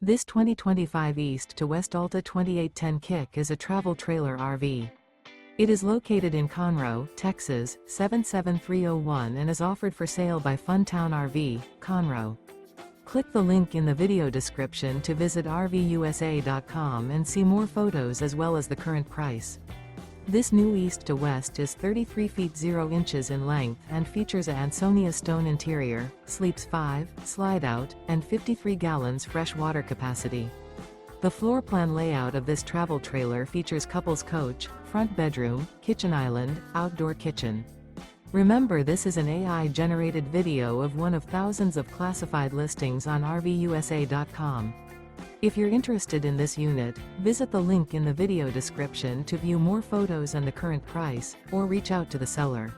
This 2025 East to West Alta 2810 Kick is a travel trailer RV. It is located in Conroe, Texas, 77301 and is offered for sale by Funtown RV, Conroe. Click the link in the video description to visit RVUSA.com and see more photos as well as the current price. This new East to West is 33 feet 0 inches in length and features a ANSONIA Stone interior, sleeps 5, slide-out, and 53 gallons fresh water capacity. The floor plan layout of this travel trailer features couples coach, front bedroom, kitchen island, outdoor kitchen. Remember, this is an AI-generated video of one of thousands of classified listings on RVUSA.com. If you're interested in this unit, visit the link in the video description to view more photos and the current price, or reach out to the seller.